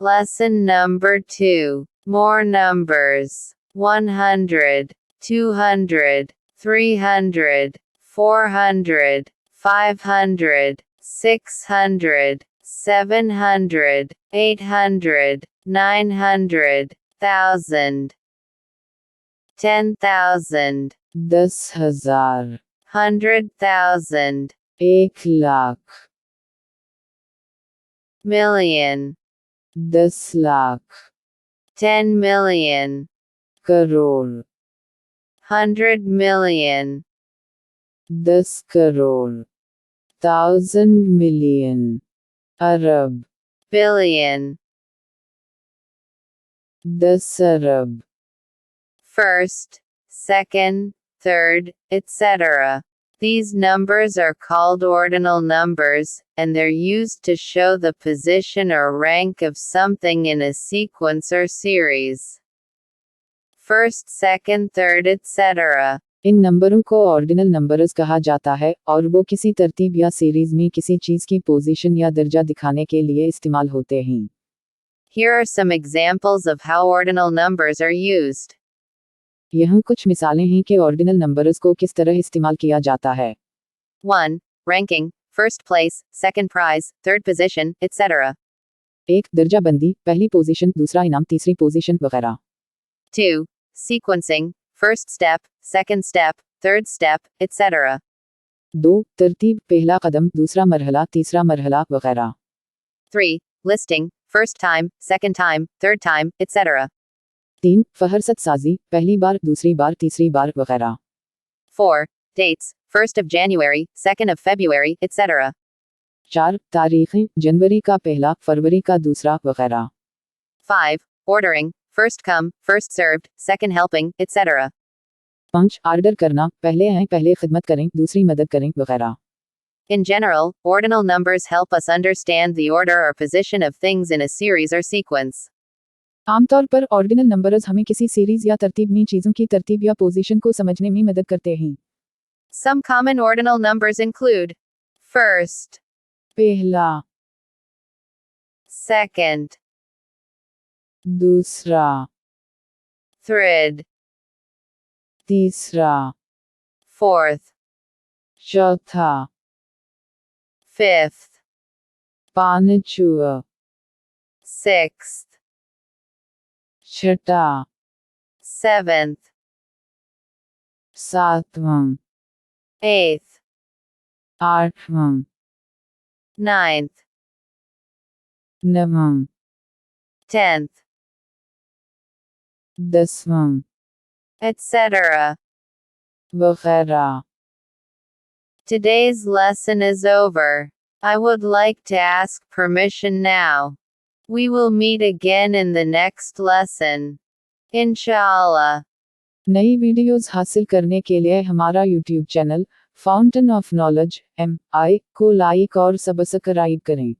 Lesson number 2. More numbers. 100, 200, 300, 400, 500, 600, 700, 800, 900, 1000. 10,000. 10,000, 100,000. 1,00,000, Million. 10,00,000, 10 million. Crore, 100 million. 10 crore, 1,000 million, Arab, Billion. 10 Arab, First, second, third, etc. These numbers are called ordinal numbers, and they're used to show the position or rank of something in a sequence or series. First, second, third, etc. इन नंबरों को ordinal numbers कहा जाता है और वो किसी तरतीब या सीरीज में किसी चीज की पोजीशन या दर्जा दिखाने के लिए इस्तेमाल होते हैं. Here are some examples of how ordinal numbers are used. यहाँ कुछ मिसालें हैं कि ऑर्डिनल नंबर्स को किस तरह इस्तेमाल किया जाता है. 1. Ranking, first place, second prize, third position, etc. 1. दर्जाबंदी, पहली पोजीशन, दूसरा इनाम, तीसरी पोजीशन वगैरह. 2. Sequencing, first step, second step, third step, etc. 2. तरतीब, पहला कदम, दूसरा मरहला, तीसरा मरहला वगैरह. 3. Listing, first time, second time, third time, etc. 3. फहरसत साजी, पहली बार, दूसरी बार, तीसरी बार वगैरह. 4. Dates, 1st of January, 2nd of February, etc. 4. तारीखें, जनवरी का पहला, फरवरी का दूसरा वगैरह. 5. Ordering, first come, first served, second helping, etc. 5. Order करना, पहले आएं पहले खिदमत करें, दूसरी मदद करें वगैरह. In general, ordinal numbers help us understand the order or position of things in a series or sequence. आमतौर पर ऑर्डिनल नंबर्स हमें किसी सीरीज या तरतीब में चीज़ों की तरतीब या पोजीशन को समझने में मदद करते हैं. Some common ordinal numbers include first, पहला, second, दूसरा, third, तीसरा, fourth, चौथा, fifth, पांचवा, sixth, छठा, seventh, सातवां, eighth, आठवां, ninth, नवां, 10th, दसवां etc. वगैरह. Today's lesson is over. I would like to ask permission now. We will meet again in the next lesson. Inshallah. नई वीडियोस हासिल करने के लिए हमारा YouTube channel fountain of knowledge (MI) को लाइक और सब्सक्राइब करें.